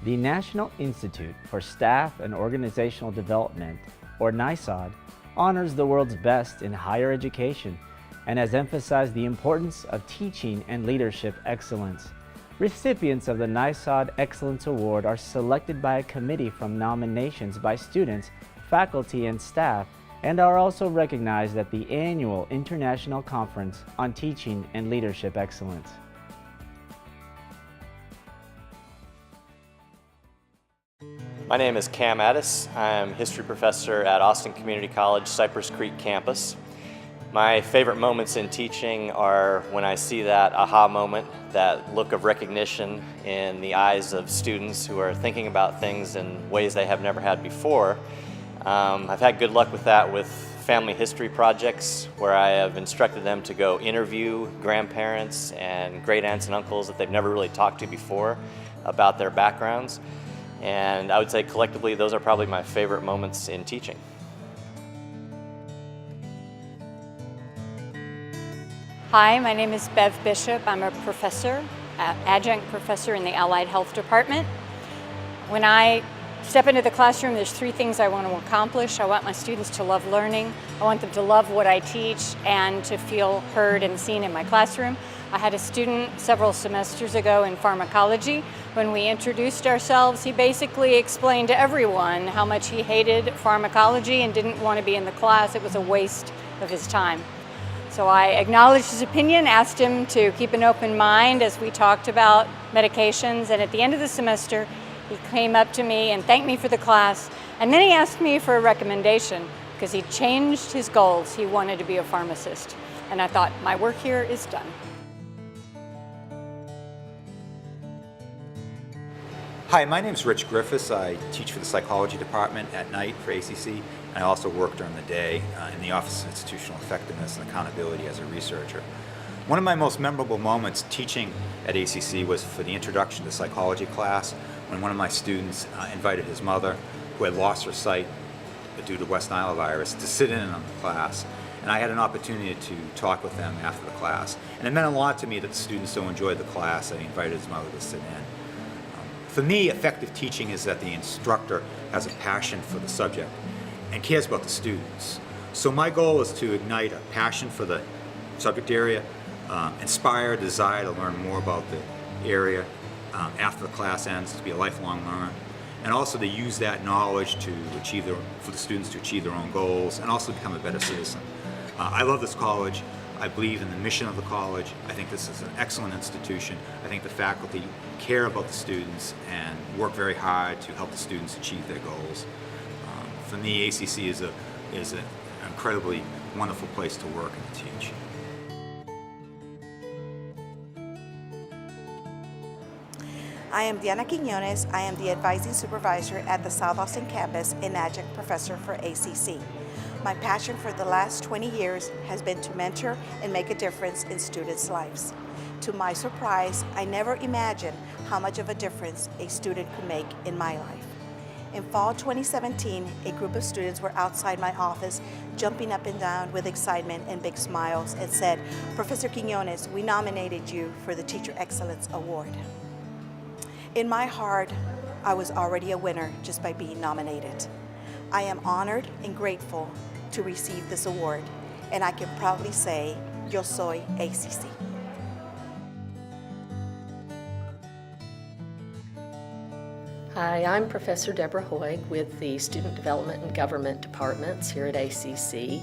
The National Institute for Staff and Organizational Development, or NISOD, honors the world's best in higher education and has emphasized the importance of teaching and leadership excellence. Recipients of the NISOD Excellence Award are selected by a committee from nominations by students, faculty, and staff, and are also recognized at the annual International Conference on Teaching and Leadership Excellence. My name is Cam Addis. I'm history professor at Austin Community College, Cypress Creek campus. My favorite moments in teaching are when I see that aha moment, that look of recognition in the eyes of students who are thinking about things in ways they have never had before. I've had good luck with that with family history projects where I have instructed them to go interview grandparents and great aunts and uncles that they've never really talked to before about their backgrounds. And I would say collectively those are probably my favorite moments in teaching. Hi, my name is Bev Bishop. I'm a professor, adjunct professor in the Allied Health Department. When I step into the classroom, there's three things I want to accomplish. I want my students to love learning, I want them to love what I teach, and to feel heard and seen in my classroom. I had a student several semesters ago in pharmacology. When we introduced ourselves, he basically explained to everyone how much he hated pharmacology and didn't want to be in the class. It was a waste of his time. So I acknowledged his opinion, asked him to keep an open mind as we talked about medications, and at the end of the semester, he came up to me and thanked me for the class, and then he asked me for a recommendation because he changed his goals. He wanted to be a pharmacist, and I thought, my work here is done. Hi, my name is Rich Griffiths. I teach for the psychology department at night for ACC, and I also work during the day in the Office of Institutional Effectiveness and Accountability as a researcher. One of my most memorable moments teaching at ACC was for the introduction to psychology class when one of my students invited his mother, who had lost her sight due to West Nile virus, to sit in on the class. And I had an opportunity to talk with them after the class. And it meant a lot to me that the students so enjoyed the class that he invited his mother to sit in. For me, effective teaching is that the instructor has a passion for the subject and cares about the students. So my goal is to ignite a passion for the subject area, inspire a desire to learn more about the area after the class ends, to be a lifelong learner, and also to use that knowledge for the students to achieve their own goals and also become a better citizen. I love this college. I believe in the mission of the college. I think this is an excellent institution. I think the faculty care about the students and work very hard to help the students achieve their goals. For me, ACC is an incredibly wonderful place to work and to teach. I am Diana Quiñones. I am the advising supervisor at the South Austin campus and adjunct professor for ACC. My passion for the last 20 years has been to mentor and make a difference in students' lives. To my surprise, I never imagined how much of a difference a student could make in my life. In fall 2017, a group of students were outside my office, jumping up and down with excitement and big smiles, and said, "Professor Quiñones, we nominated you for the Teacher Excellence Award." In my heart, I was already a winner just by being nominated. I am honored and grateful to receive this award, and I can proudly say, Yo soy ACC. Hi, I'm Professor Deborah Hoig with the Student Development and Government Departments here at ACC.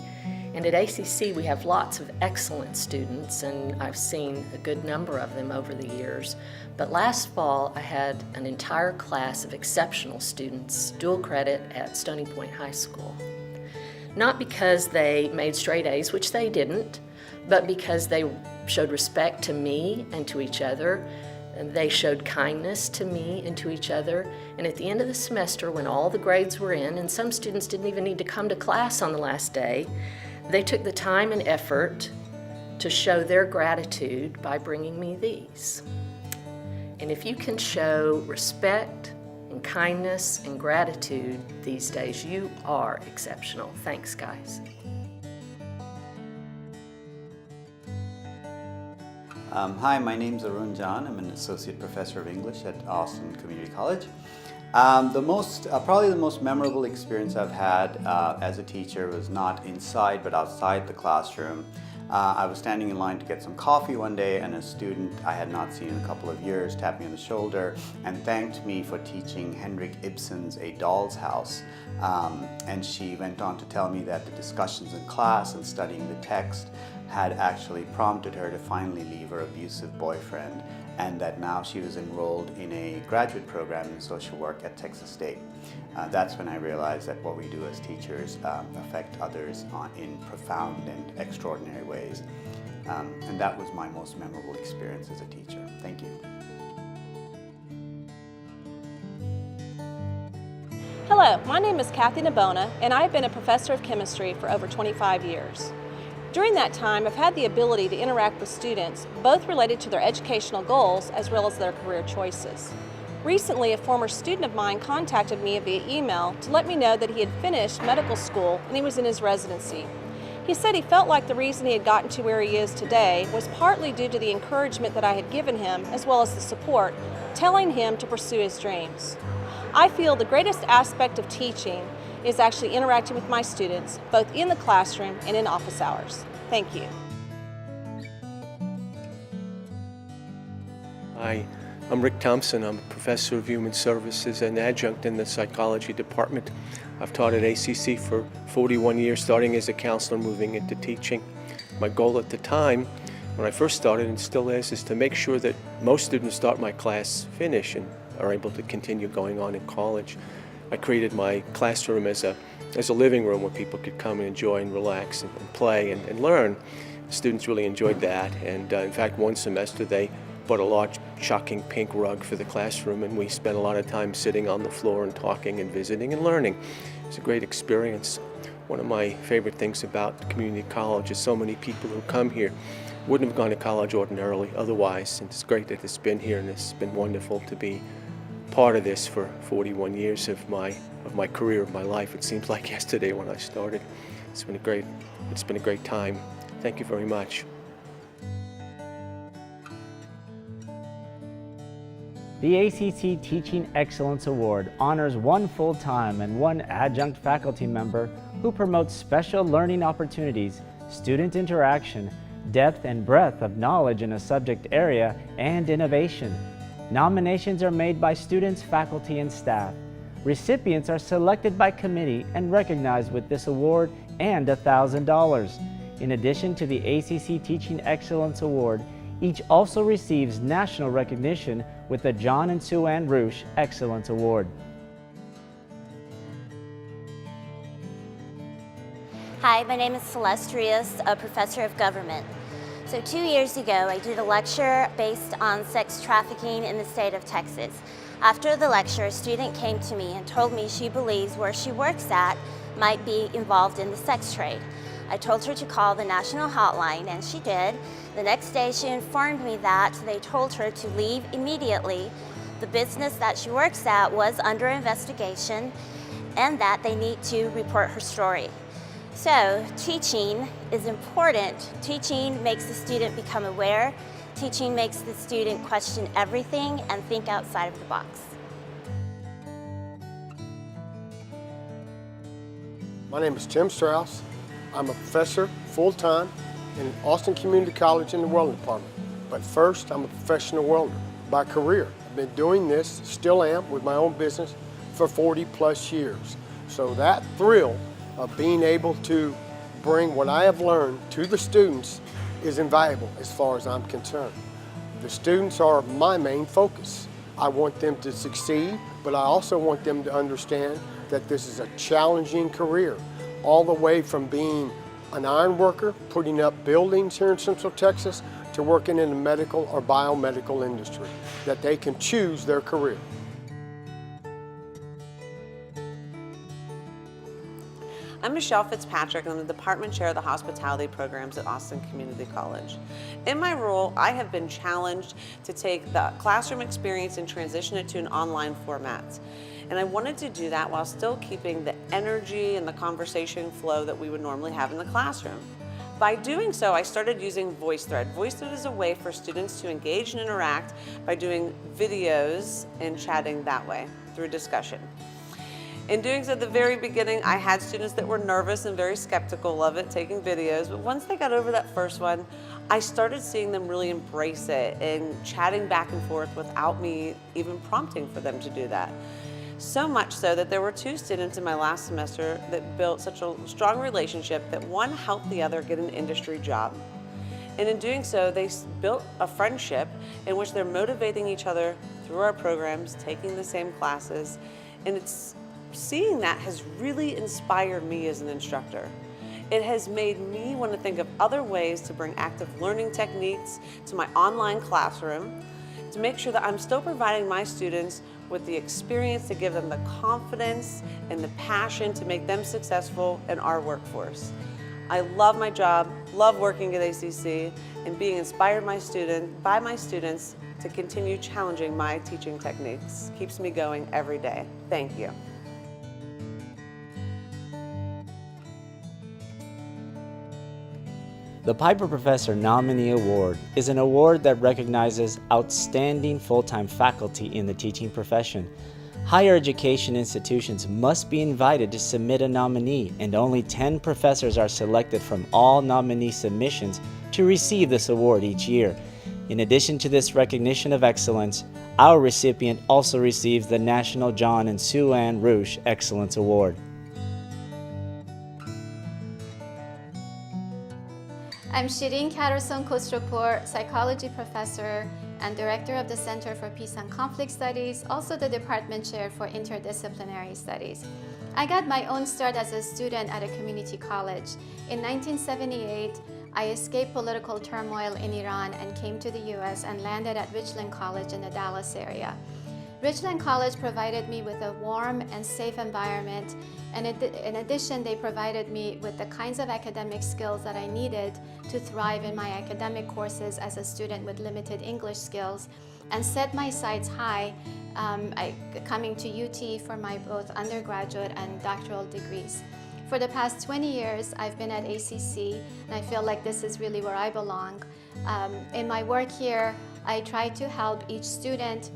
And at ACC we have lots of excellent students, and I've seen a good number of them over the years. But last fall I had an entire class of exceptional students, dual credit at Stony Point High School. Not because they made straight A's, which they didn't, but because they showed respect to me and to each other. And they showed kindness to me and to each other. And at the end of the semester, when all the grades were in, and some students didn't even need to come to class on the last day, they took the time and effort to show their gratitude by bringing me these. And if you can show respect and kindness and gratitude these days, you are exceptional. Thanks, guys. Hi, my name's Arun John. I'm an associate professor of English at Austin Community College. Probably the most memorable experience I've had as a teacher was not inside but outside the classroom. I was standing in line to get some coffee one day, and a student I had not seen in a couple of years tapped me on the shoulder and thanked me for teaching Henrik Ibsen's A Doll's House. And she went on to tell me that the discussions in class and studying the text had actually prompted her to finally leave her abusive boyfriend, and that now she was enrolled in a graduate program in social work at Texas State. That's when I realized that what we do as teachers affect others in profound and extraordinary ways. And that was my most memorable experience as a teacher. Thank you. Hello, my name is Kathy Nabona, and I've been a professor of chemistry for over 25 years. During that time, I've had the ability to interact with students, both related to their educational goals as well as their career choices. Recently, a former student of mine contacted me via email to let me know that he had finished medical school and he was in his residency. He said he felt like the reason he had gotten to where he is today was partly due to the encouragement that I had given him, as well as the support, telling him to pursue his dreams. I feel the greatest aspect of teaching is actually interacting with my students, both in the classroom and in office hours. Thank you. Hi, I'm Rick Thompson. I'm a professor of human services and adjunct in the psychology department. I've taught at ACC for 41 years, starting as a counselor, moving into teaching. My goal at the time, when I first started and still is to make sure that most students start my class finish and are able to continue going on in college. I created my classroom as a living room where people could come and enjoy and relax and play and learn. Students really enjoyed that, and in fact one semester they bought a large shocking pink rug for the classroom, and we spent a lot of time sitting on the floor and talking and visiting and learning. It's a great experience. One of my favorite things about community college is so many people who come here wouldn't have gone to college ordinarily otherwise, and it's great that it's been here, and it's been wonderful to be part of this for 41 years of my career, of my life. It seems like yesterday when I started. It's been a great time. Thank you very much. The ACC Teaching Excellence Award honors one full-time and one adjunct faculty member who promotes special learning opportunities, student interaction, depth and breadth of knowledge in a subject area, and innovation. Nominations are made by students, faculty, and staff. Recipients are selected by committee and recognized with this award and $1,000. In addition to the ACC Teaching Excellence Award, each also receives national recognition with the John and Sue Ann Rush Excellence Award. Hi, my name is Celeste Rios, a professor of government. So 2 years ago, I did a lecture based on sex trafficking in the state of Texas. After the lecture, a student came to me and told me she believes where she works at might be involved in the sex trade. I told her to call the national hotline, and she did. The next day, she informed me that they told her to leave immediately. The business that she works at was under investigation, and that they need to report her story. So teaching is important. Teaching makes the student become aware. Teaching makes the student question everything and think outside of the box. My name is Tim Strauss. I'm a professor full-time in Austin Community College in the welding department. But first, I'm a professional welder by career. I've been doing this, still am, with my own business for 40 plus years. So that thrill of being able to bring what I have learned to the students is invaluable as far as I'm concerned. The students are my main focus. I want them to succeed, but I also want them to understand that this is a challenging career, all the way from being an iron worker, putting up buildings here in Central Texas, to working in the medical or biomedical industry, that they can choose their career. I'm Michelle Fitzpatrick, and I'm the Department Chair of the Hospitality Programs at Austin Community College. In my role, I have been challenged to take the classroom experience and transition it to an online format. And I wanted to do that while still keeping the energy and the conversation flow that we would normally have in the classroom. By doing so, I started using VoiceThread. VoiceThread is a way for students to engage and interact by doing videos and chatting that way through discussion. In doing so at the very beginning, I had students that were nervous and very skeptical of it, taking videos, but once they got over that first one, I started seeing them really embrace it and chatting back and forth without me even prompting for them to do that. So much so that there were 2 students in my last semester that built such a strong relationship that one helped the other get an industry job. And in doing so, they built a friendship in which they're motivating each other through our programs, taking the same classes, and seeing that has really inspired me as an instructor. It has made me want to think of other ways to bring active learning techniques to my online classroom to make sure that I'm still providing my students with the experience to give them the confidence and the passion to make them successful in our workforce. I love my job, love working at ACC, and being inspired by my students to continue challenging my teaching techniques keeps me going every day. Thank you. The Piper Professor Nominee Award is an award that recognizes outstanding full-time faculty in the teaching profession. Higher education institutions must be invited to submit a nominee, and only 10 professors are selected from all nominee submissions to receive this award each year. In addition to this recognition of excellence, our recipient also receives the National John and Sue Ann Rush Excellence Award. I'm Shirin Katerson-Kostropour, psychology professor and director of the Center for Peace and Conflict Studies, also the department chair for interdisciplinary studies. I got my own start as a student at a community college. In 1978, I escaped political turmoil in Iran and came to the US and landed at Richland College in the Dallas area. Richland College provided me with a warm and safe environment, and in addition, they provided me with the kinds of academic skills that I needed to thrive in my academic courses as a student with limited English skills, and set my sights high, coming to UT for my both undergraduate and doctoral degrees. For the past 20 years, I've been at ACC, and I feel like this is really where I belong. In my work here, I try to help each student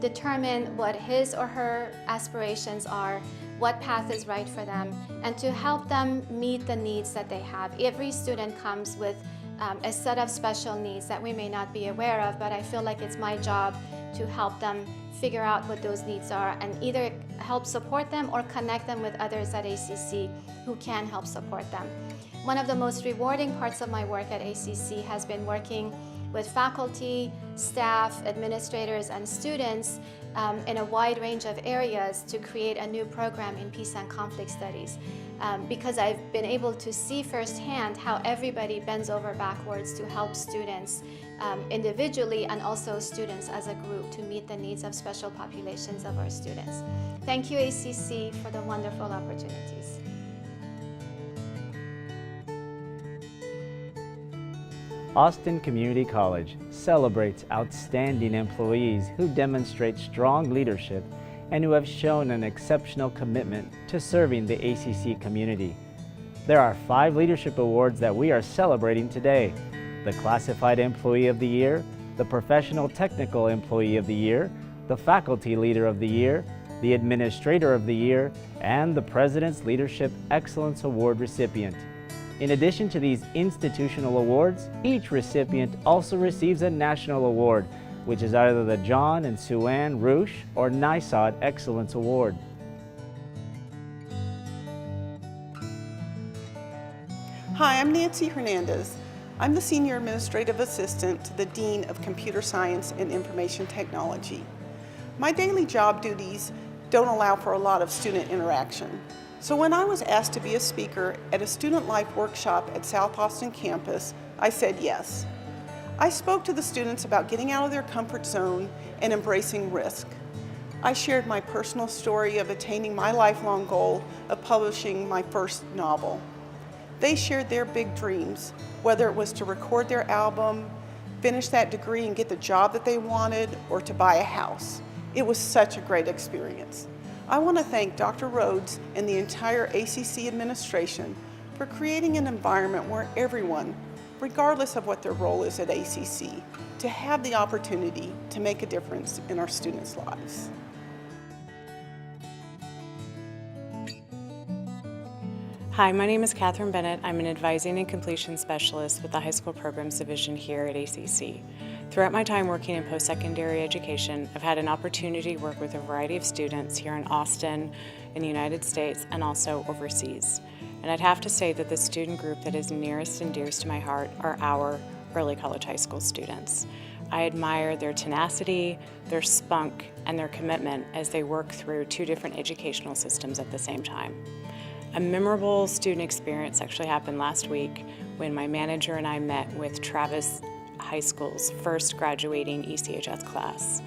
determine what his or her aspirations are, what path is right for them, and to help them meet the needs that they have. Every student comes with a set of special needs that we may not be aware of, but I feel like it's my job to help them figure out what those needs are and either help support them or connect them with others at ACC who can help support them. One of the most rewarding parts of my work at ACC has been working with faculty, staff, administrators, and students in a wide range of areas to create a new program in peace and conflict studies. Because I've been able to see firsthand how everybody bends over backwards to help students individually and also students as a group to meet the needs of special populations of our students. Thank you, ACC, for the wonderful opportunities. Austin Community College celebrates outstanding employees who demonstrate strong leadership and who have shown an exceptional commitment to serving the ACC community. There are 5 leadership awards that we are celebrating today: the Classified Employee of the Year, the Professional Technical Employee of the Year, the Faculty Leader of the Year, the Administrator of the Year, and the President's Leadership Excellence Award recipient. In addition to these institutional awards, each recipient also receives a national award, which is either the John and Sue Ann Rush or NISOD Excellence Award. Hi, I'm Nancy Hernandez. I'm the Senior Administrative Assistant to the Dean of Computer Science and Information Technology. My daily job duties don't allow for a lot of student interaction. So when I was asked to be a speaker at a student life workshop at South Austin campus, I said yes. I spoke to the students about getting out of their comfort zone and embracing risk. I shared my personal story of attaining my lifelong goal of publishing my first novel. They shared their big dreams, whether it was to record their album, finish that degree and get the job that they wanted, or to buy a house. It was such a great experience. I want to thank Dr. Rhodes and the entire ACC administration for creating an environment where everyone, regardless of what their role is at ACC, to have the opportunity to make a difference in our students' lives. Hi, my name is Catherine Bennett. I'm an Advising and Completion Specialist with the High School Programs Division here at ACC. Throughout my time working in post-secondary education, I've had an opportunity to work with a variety of students here in Austin, in the United States, and also overseas. And I'd have to say that the student group that is nearest and dearest to my heart are our early college high school students. I admire their tenacity, their spunk, and their commitment as they work through two different educational systems at the same time. A memorable student experience actually happened last week when my manager and I met with Travis High School's first graduating ECHS class.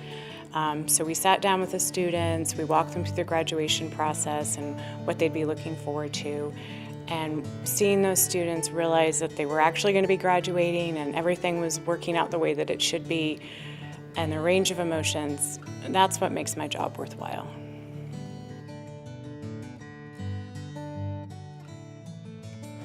So we sat down with the students, we walked them through the graduation process and what they'd be looking forward to. And seeing those students realize that they were actually going to be graduating and everything was working out the way that it should be, and the range of emotions, that's what makes my job worthwhile.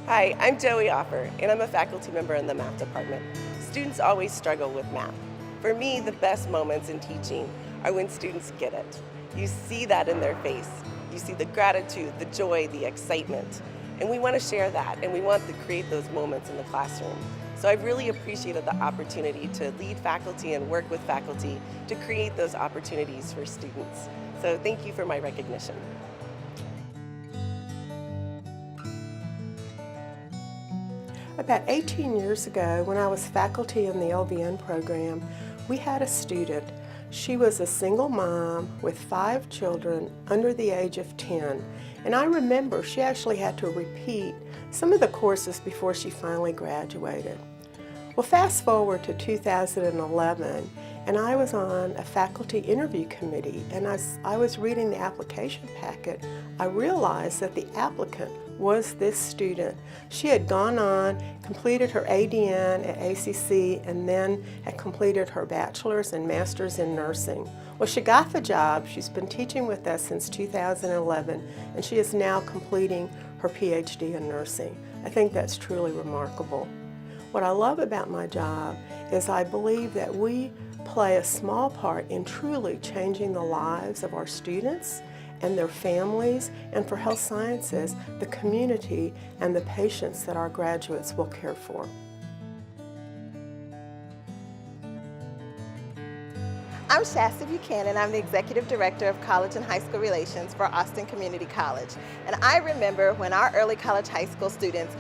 Hi, I'm Joey Offer, and I'm a faculty member in the math department. Students always struggle with math. For me, the best moments in teaching are when students get it. You see that in their face. You see the gratitude, the joy, the excitement. And we want to share that, and we want to create those moments in the classroom. So I've really appreciated the opportunity to lead faculty and work with faculty to create those opportunities for students. So thank you for my recognition. About 18 years ago, when I was faculty in the LVN program, we had a student. She was a single mom with 5 children under the age of 10. And I remember she actually had to repeat some of the courses before she finally graduated. Well, fast forward to 2011, and I was on a faculty interview committee, and as I was reading the application packet, I realized that the applicant was this student. She had gone on, completed her ADN at ACC, and then had completed her bachelor's and master's in nursing. Well, she got the job. She's been teaching with us since 2011, and she is now completing her PhD in nursing. I think that's truly remarkable. What I love about my job is I believe that we play a small part in truly changing the lives of our students and their families, and for health sciences, the community and the patients that our graduates will care for. I'm Shasta Buchanan. I'm the Executive Director of College and High School Relations for Austin Community College. And I remember when our early college high school students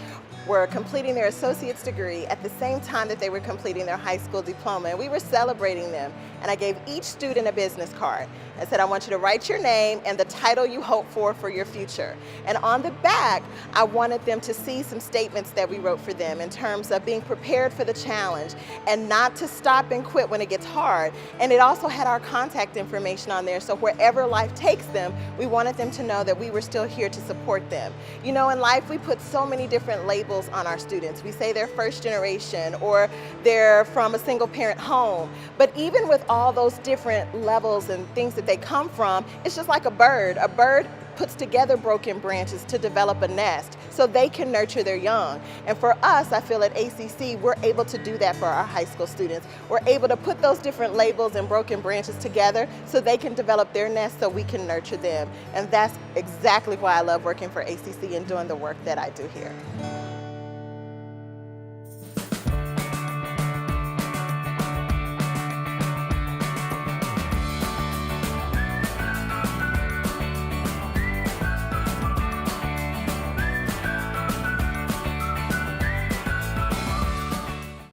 were completing their associate's degree at the same time that they were completing their high school diploma, and we were celebrating them. And I gave each student a business card and said, I want you to write your name and the title you hope for your future. And on the back, I wanted them to see some statements that we wrote for them in terms of being prepared for the challenge and not to stop and quit when it gets hard. And it also had our contact information on there, so wherever life takes them, we wanted them to know that we were still here to support them. You know, in life, we put so many different labels on our students. We say they're first generation or they're from a single parent home. But even with all those different levels and things that they come from, it's just like a bird. A bird puts together broken branches to develop a nest so they can nurture their young. And for us, I feel at ACC, we're able to do that for our high school students. We're able to put those different labels and broken branches together so they can develop their nest so we can nurture them. And that's exactly why I love working for ACC and doing the work that I do here.